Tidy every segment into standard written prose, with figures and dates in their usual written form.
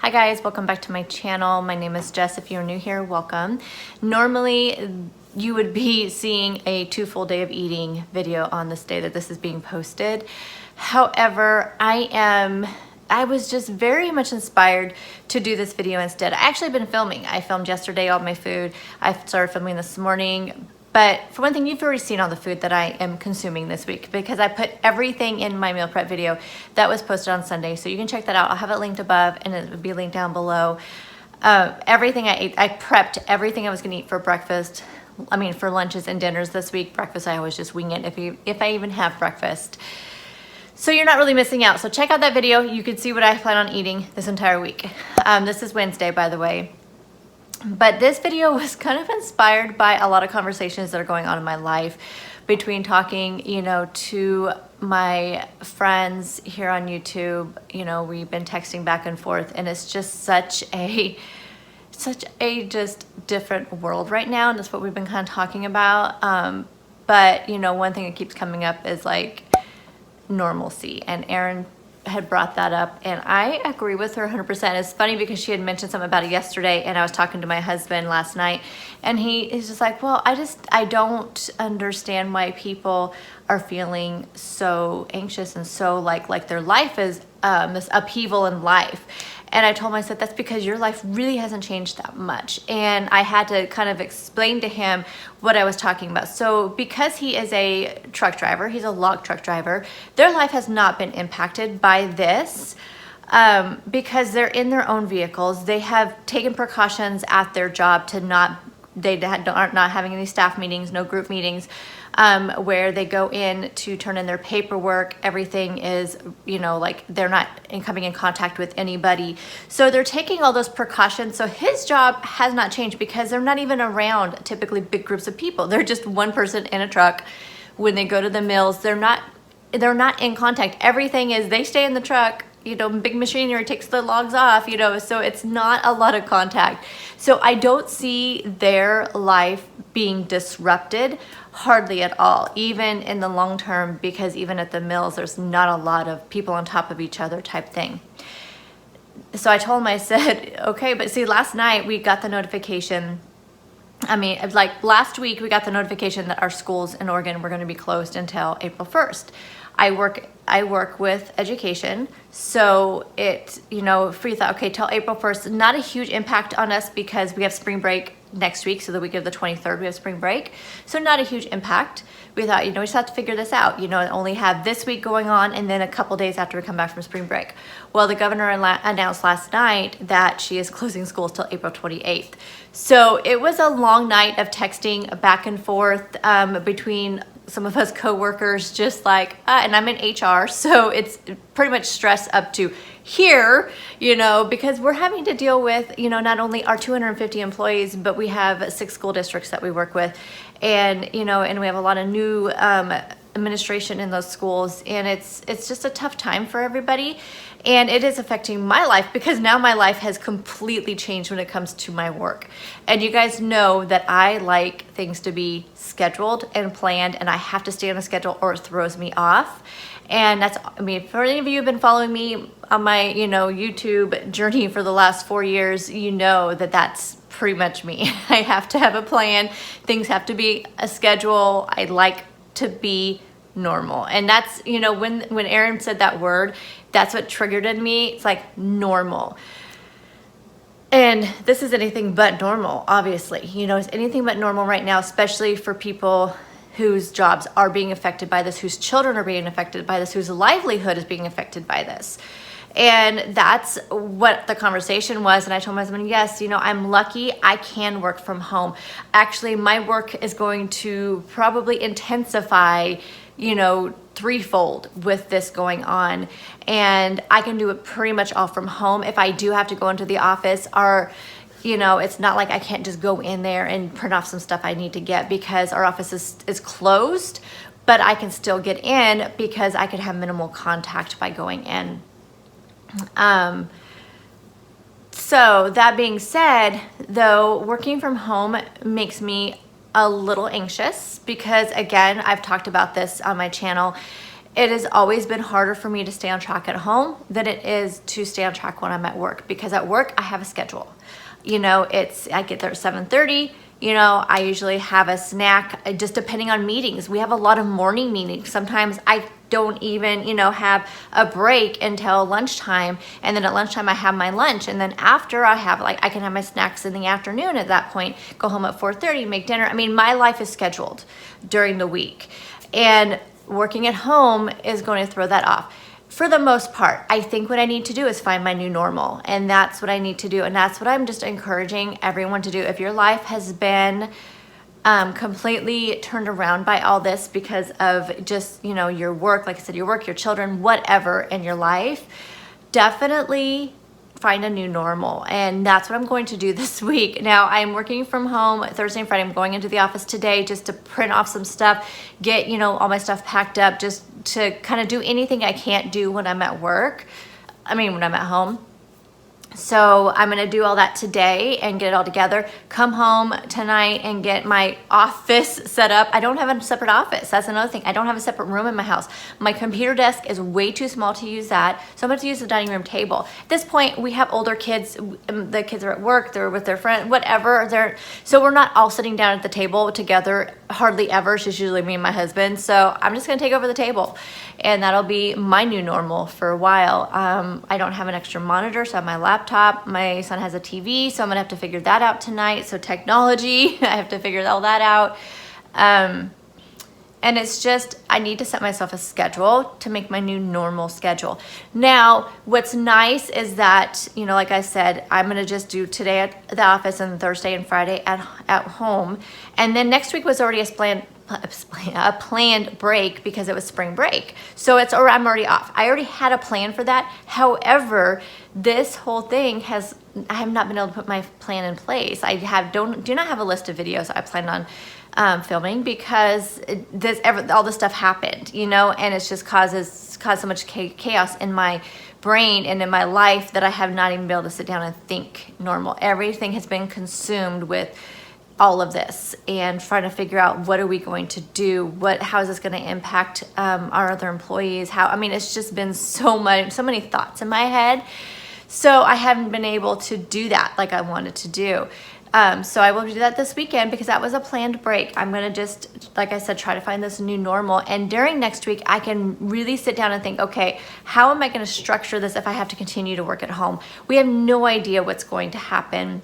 Hi guys, welcome back to my channel. My name is Jess. If you're new here, welcome. Normally you would be seeing a 2 full day of eating video on this day that this is being posted. However, I was just very much inspired to do this video instead. I actually been filming. I filmed yesterday all my food. I started filming this morning. But for one thing, you've already seen all the food that I am consuming this week because I put everything in my meal prep video that was posted on Sunday. So you can check that out. I'll have it linked above and it will be linked down below. Everything I ate, I prepped everything I was gonna eat for breakfast. I mean, for lunches and dinners this week. Breakfast, I always just wing it if I even have breakfast. So you're not really missing out. So check out that video. You can see what I plan on eating this entire week. This is Wednesday, by the way. But this video was kind of inspired by a lot of conversations that are going on in my life between talking, to my friends here on YouTube. We've been texting back and forth, and it's just such a just different world right now, and that's what we've been kind of talking about. But one thing that keeps coming up is like normalcy, and Erin had brought that up, and I agree with her 100%. It's funny because she had mentioned something about it yesterday, and I was talking to my husband last night, and he is just like, well, I don't understand why people are feeling so anxious and so like their life is this upheaval in life. And I told him, I said, that's because your life really hasn't changed that much. And I had to kind of explain to him what I was talking about. So because he is a truck driver, he's a log truck driver, their life has not been impacted by this because they're in their own vehicles. They have taken precautions at their job to not having any staff meetings, no group meetings, where they go in to turn in their paperwork. Everything is, like they're not coming in contact with anybody. So they're taking all those precautions. So his job has not changed because they're not even around typically big groups of people. They're just one person in a truck. When they go to the mills, they're not in contact. Everything is, they stay in the truck, big machinery takes the logs off, so it's not a lot of contact. So I don't see their life being disrupted hardly at all, even in the long term, because even at the mills, there's not a lot of people on top of each other type thing. So I told him, I said, okay, but see, last night we got the notification. Like last week, we got the notification that our schools in Oregon were going to be closed until April 1st. I work with education, so it, free thought, okay, till April 1st, not a huge impact on us because we have spring break next week. So the week of the 23rd, we have spring break. So not a huge impact. We thought, we just have to figure this out, only have this week going on and then a couple days after we come back from spring break. Well, the governor announced last night that she is closing schools till April 28th. So it was a long night of texting back and forth between some of us co-workers, just like, and I'm in HR, so it's pretty much stress up to here, because we're having to deal with, not only our 250 employees, but we have 6 school districts that we work with, and, and we have a lot of new administration in those schools, and it's just a tough time for everybody. And it is affecting my life because now my life has completely changed when it comes to my work. And you guys know that I like things to be scheduled and planned, and I have to stay on a schedule or it throws me off. And that's, for any of you who've been following me on my, YouTube journey for the last 4 years, that that's pretty much me. I have to have a plan. Things have to be a schedule. I like to be normal. And that's, when Erin said that word, that's what triggered in me. It's like normal. And this is anything but normal, obviously. It's anything but normal right now, especially for people whose jobs are being affected by this, whose children are being affected by this, whose livelihood is being affected by this. And that's what the conversation was. And I told my husband, yes, I'm lucky I can work from home. Actually, my work is going to probably intensify, threefold with this going on. And I can do it pretty much all from home. If I do have to go into the office, it's not like I can't just go in there and print off some stuff I need to get because our office is closed, but I can still get in because I could have minimal contact by going in. So that being said, though, working from home makes me a little anxious because, again, I've talked about this on my channel. it has always been harder for me to stay on track at home than it is to stay on track when I'm at work, because at work I have a schedule. You know, I get there at 7:30. You know, I usually have a snack, just depending on meetings. We have a lot of morning meetings. Sometimes I don't even, you know, have a break until lunchtime. And then at lunchtime I have my lunch. And then after I can have my snacks in the afternoon at that point, go home at 4:30, make dinner. I mean, my life is scheduled during the week. And working at home is going to throw that off. For the most part, I think what I need to do is find my new normal, and that's what I need to do, and that's what I'm just encouraging everyone to do. If your life has been completely turned around by all this because of just, you know, your work, like I said, your work, your children, whatever in your life, definitely find a new normal. And that's what I'm going to do this week. Now, I'm working from home Thursday and Friday. I'm going into the office today just to print off some stuff, get, you know, all my stuff packed up, just to kind of do anything I can't do when I'm at work. When I'm at home. So I'm going to do all that today and get it all together. Come home tonight and get my office set up. I don't have a separate office. That's another thing. I don't have a separate room in my house. My computer desk is way too small to use that. So I'm going to use the dining room table. At this point, we have older kids. The kids are at work. They're with their friend, whatever. So we're not all sitting down at the table together, hardly ever. It's just usually me and my husband. So I'm just going to take over the table. And that'll be my new normal for a while. I don't have an extra monitor, so I have my laptop. My son has a TV, so I'm gonna have to figure that out tonight. So technology, I have to figure all that out. And it's just, I need to set myself a schedule to make my new normal schedule. Now, what's nice is that, you know, like I said, I'm gonna just do today at the office and Thursday and Friday at home. And then next week was already a planned break because it was spring break. So I'm already off. I already had a plan for that. However, this whole thing I have not been able to put my plan in place. I do not have a list of videos I planned on filming because all this stuff happened, you know, and it's just caused so much chaos in my brain and in my life that I have not even been able to sit down and think normal. Everything has been consumed with all of this and trying to figure out what are we going to do, how is this going to impact our other employees, it's just been so many thoughts in my head. So I haven't been able to do that like I wanted to do. So I will do that this weekend because that was a planned break. I'm going to just, like I said, try to find this new normal. And during next week, I can really sit down and think, okay, how am I going to structure this if I have to continue to work at home? We have no idea what's going to happen.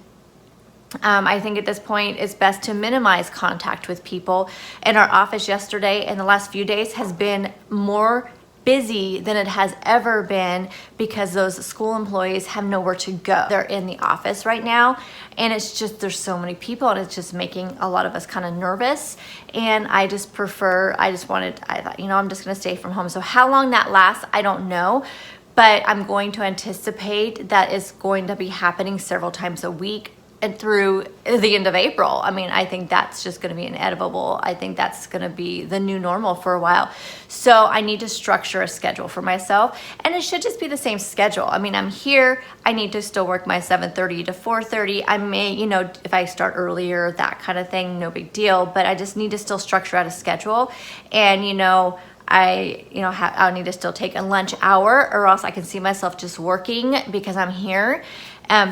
I think at this point it's best to minimize contact with people. And our office yesterday and the last few days has been more busy than it has ever been because those school employees have nowhere to go. They're in the office right now, and it's just, there's so many people, and it's just making a lot of us kind of nervous. And I thought, you know, I'm just gonna stay from home. So how long that lasts, I don't know. But I'm going to anticipate that it's going to be happening several times a week and through the end of April. I think that's just gonna be inevitable. I think that's gonna be the new normal for a while. So I need to structure a schedule for myself, and it should just be the same schedule. I'm here, I need to still work my 7:30 to 4:30. I may, you know, if I start earlier, that kind of thing, no big deal, but I just need to still structure out a schedule. And, you know, I'll need to still take a lunch hour, or else I can see myself just working because I'm here.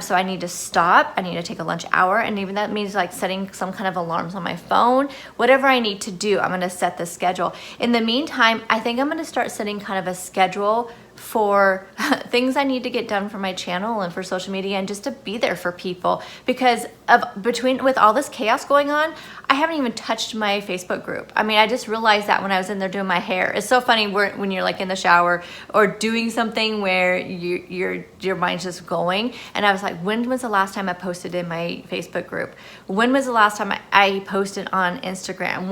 So I need to stop. I need to take a lunch hour, and even that means like setting some kind of alarms on my phone. Whatever I need to do, I'm going to set the schedule. In the meantime, I think I'm going to start setting kind of a schedule for things I need to get done for my channel and for social media, and just to be there for people, because with all this chaos going on, I haven't even touched my Facebook group. I just realized that when I was in there doing my hair. It's so funny when you're like in the shower or doing something where your mind's just going. And I was like, when was the last time I posted in my Facebook group? When was the last time I posted on Instagram?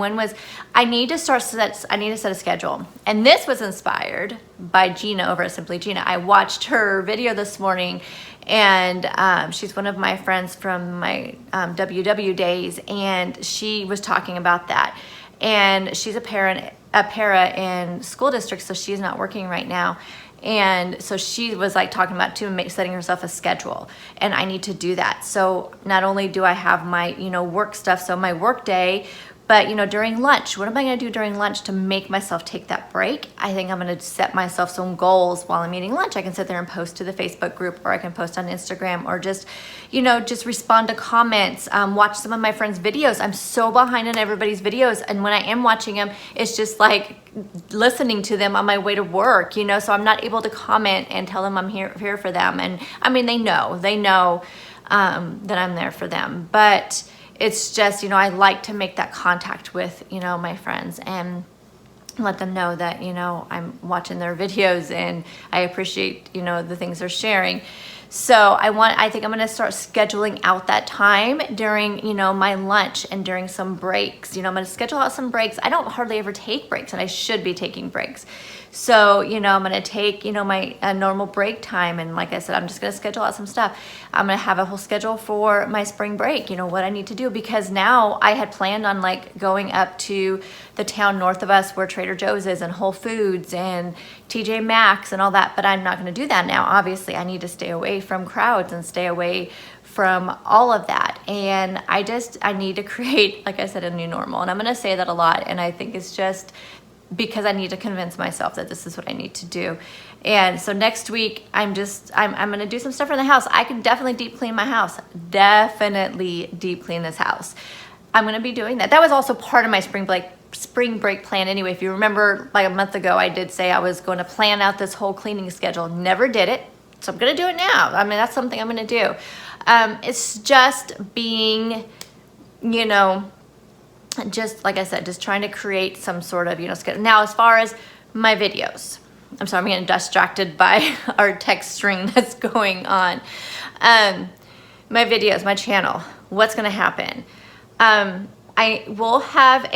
I need to set a schedule. And this was inspired by Gina over at Simply Gina. I watched her video this morning, and she's one of my friends from my WW days, and she was talking about that. And she's a para in school district, so she's not working right now. And so she was like talking about setting herself a schedule, and I need to do that. So not only do I have my, you know, work stuff, so my work day But, you know, during lunch, what am I going to do during lunch to make myself take that break? I think I'm going to set myself some goals while I'm eating lunch. I can sit there and post to the Facebook group, or I can post on Instagram, or just, you know, just respond to comments, watch some of my friends' videos. I'm so behind in everybody's videos. And when I am watching them, it's just like listening to them on my way to work, you know, so I'm not able to comment and tell them I'm here for them. And I mean, they know that I'm there for them, but it's just, you know, I like to make that contact with, you know, my friends and let them know that, you know, I'm watching their videos and I appreciate, you know, the things they're sharing. So I think I'm going to start scheduling out that time during, you know, my lunch and during some breaks. You know, I'm going to schedule out some breaks. I don't hardly ever take breaks, and I should be taking breaks. So, you know, I'm going to take, you know, my normal break time. And like I said, I'm just going to schedule out some stuff. I'm going to have a whole schedule for my spring break, you know, what I need to do, because now I had planned on like going up to the town north of us where Trader Joe's is and Whole Foods and TJ Maxx and all that. But I'm not going to do that now. Obviously, I need to stay away from crowds and stay away from all of that. And I need to create, like I said, a new normal. And I'm going to say that a lot. And I think it's just because I need to convince myself that this is what I need to do. And so next week, I'm going to do some stuff in the house. I can definitely deep clean my house. Definitely deep clean this house. I'm going to be doing that. That was also part of my spring break plan anyway. If you remember, like a month ago, I did say I was going to plan out this whole cleaning schedule. Never did it. So I'm going to do it now. I mean, that's something I'm going to do. It's just being, you know, just like I said, just trying to create some sort of, you know, schedule. Now, as far as my videos, I'm sorry, I'm getting distracted by our text string that's going on. My videos, my channel, what's going to happen? I will have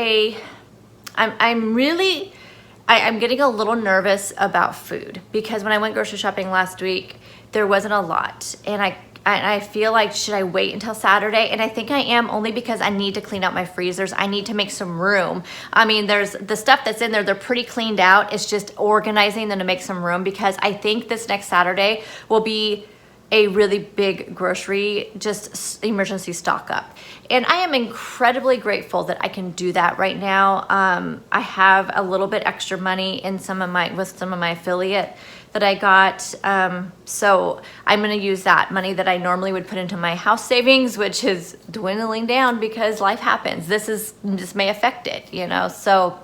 I'm getting a little nervous about food, because when I went grocery shopping last week, there wasn't a lot. And I feel like, should I wait until Saturday? And I think I am, only because I need to clean out my freezers. I need to make some room. I mean, there's the stuff that's in there, they're pretty cleaned out. It's just organizing them to make some room, because I think this next Saturday will be a really big grocery, just emergency stock up. And I am incredibly grateful that I can do that right now. I have a little bit extra money in with some of my affiliate that I got. So I'm going to use that money that I normally would put into my house savings, which is dwindling down because life happens. This may affect it, you know? So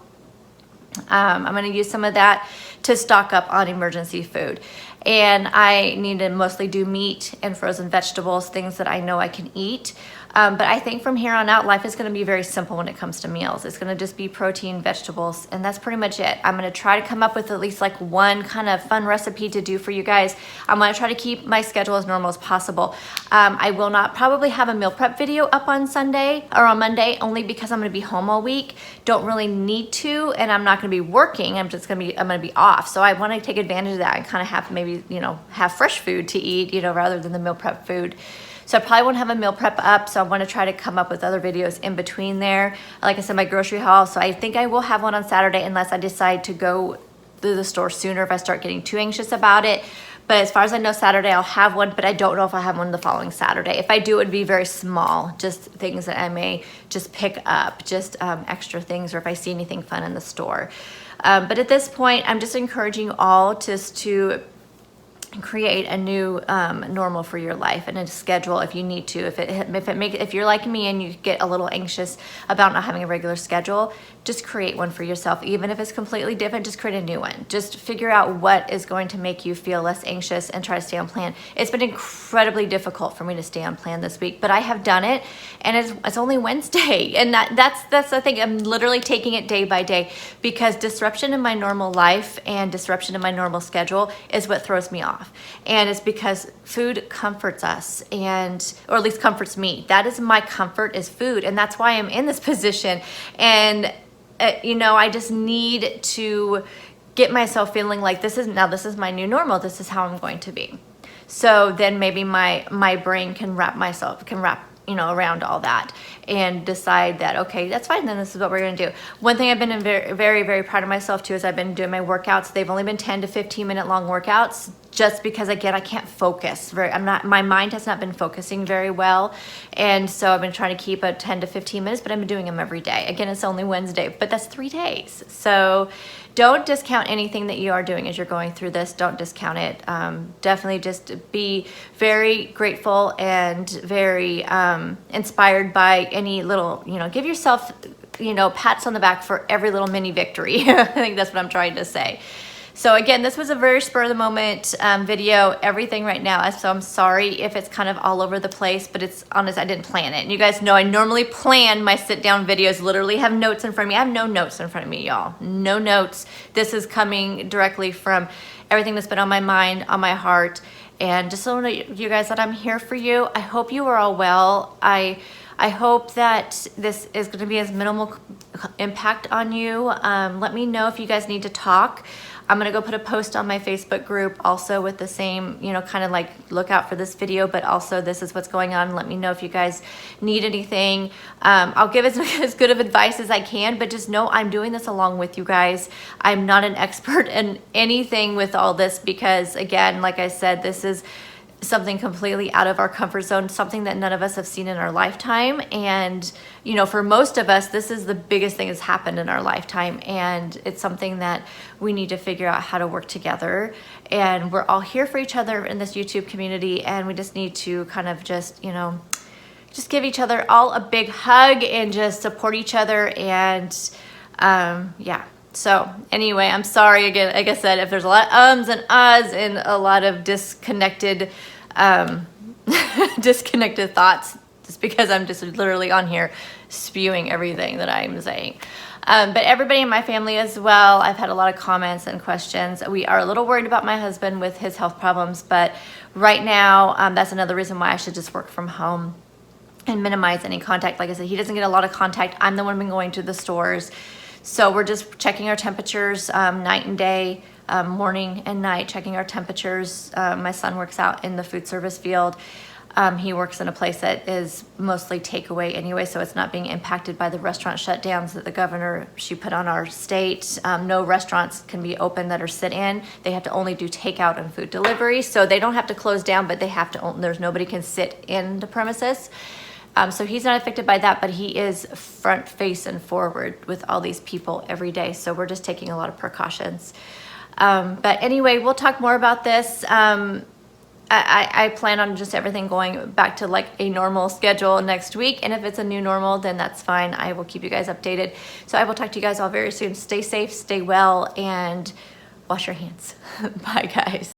I'm going to use some of that to stock up on emergency food. And I need to mostly do meat and frozen vegetables, things that I know I can eat. But I think from here on out, life is going to be very simple when it comes to meals. It's going to just be protein, vegetables, and that's pretty much it. I'm going to try to come up with at least like one kind of fun recipe to do for you guys. I'm going to try to keep my schedule as normal as possible. I will not probably have a meal prep video up on Sunday or on Monday, only because I'm going to be home all week. Don't really need to, and I'm not going to be working. I'm going to be off. So I want to take advantage of that and kind of have maybe, you know, have fresh food to eat, you know, rather than the meal prep food. So I probably won't have a meal prep up, so I want to try to come up with other videos in between there. Like I said, my grocery haul, so I think I will have one on Saturday unless I decide to go to the store sooner if I start getting too anxious about it. But as far as I know, Saturday I'll have one, but I don't know if I'll have one the following Saturday. If I do, it would be very small, just things that I may just pick up, just extra things, or if I see anything fun in the store. But at this point, I'm just encouraging you all just to create a new normal for your life and a schedule if you need to. If you're like me and you get a little anxious about not having a regular schedule, just create one for yourself. Even if it's completely different, just create a new one. Just figure out what is going to make you feel less anxious and try to stay on plan. It's been incredibly difficult for me to stay on plan this week, but I have done it, and it's only Wednesday, and that's the thing. I'm literally taking it day by day, because disruption in my normal life and disruption in my normal schedule is what throws me off. And it's because food comforts us, or at least comforts me. That is my comfort, is food. And that's why I'm in this position. And, you know, I just need to get myself feeling like this is my new normal. This is how I'm going to be. So then maybe my brain can wrap you know, around all that and decide that, okay, that's fine, then this is what we're going to do. One thing I've been very, very, very proud of myself too is I've been doing my workouts. They've only been 10 to 15 minute long workouts, just because again, I can't focus my mind has not been focusing very well. And so I've been trying to keep a 10 to 15 minutes, but I've been doing them every day. Again, it's only Wednesday, but that's 3 days. So don't discount anything that you are doing as you're going through this. Don't discount it. Definitely just be very grateful and very inspired by any little, give yourself, pats on the back for every little mini victory. I think that's what I'm trying to say. So again, this was a very spur of the moment video, everything right now. So I'm sorry if it's kind of all over the place, but it's honest, I didn't plan it. And you guys know I normally plan my sit down videos, literally have notes in front of me. I have no notes in front of me, y'all. No notes. This is coming directly from everything that's been on my mind, on my heart. And just so you guys that I'm here for you. I hope you are all well. I hope that this is going to be as minimal impact on you. Let me know if you guys need to talk. I'm gonna go put a post on my Facebook group also with the same, kind of like look out for this video, but also this is what's going on. Let me know if you guys need anything. I'll give as good of advice as I can, but just know I'm doing this along with you guys. I'm not an expert in anything with all this because again, like I said, this is something completely out of our comfort zone, something that none of us have seen in our lifetime. And, for most of us, this is the biggest thing that's happened in our lifetime. And it's something that we need to figure out how to work together. And we're all here for each other in this YouTube community. And we just need to kind of just give each other all a big hug and just support each other. And yeah. So anyway, I'm sorry again, like I said, if there's a lot of ums and ahs and a lot of disconnected disconnected thoughts, just because I'm just literally on here spewing everything that I'm saying. But everybody in my family as well, I've had a lot of comments and questions. We are a little worried about my husband with his health problems, but right now, that's another reason why I should just work from home and minimize any contact. Like I said, he doesn't get a lot of contact. I'm the one been going to the stores. So we're just checking our temperatures night and day, morning and night, checking our temperatures. My son works out in the food service field. He works in a place that is mostly takeaway anyway, so it's not being impacted by the restaurant shutdowns that the governor, she put on our state. No restaurants can be open that are sit-in. They have to only do takeout and food delivery. So they don't have to close down, but they have to, there's nobody can sit in the premises. So he's not affected by that, but he is front face and forward with all these people every day. So we're just taking a lot of precautions. But anyway, we'll talk more about this. I plan on just everything going back to like a normal schedule next week. And if it's a new normal, then that's fine. I will keep you guys updated. So I will talk to you guys all very soon. Stay safe, stay well, and wash your hands. Bye, guys.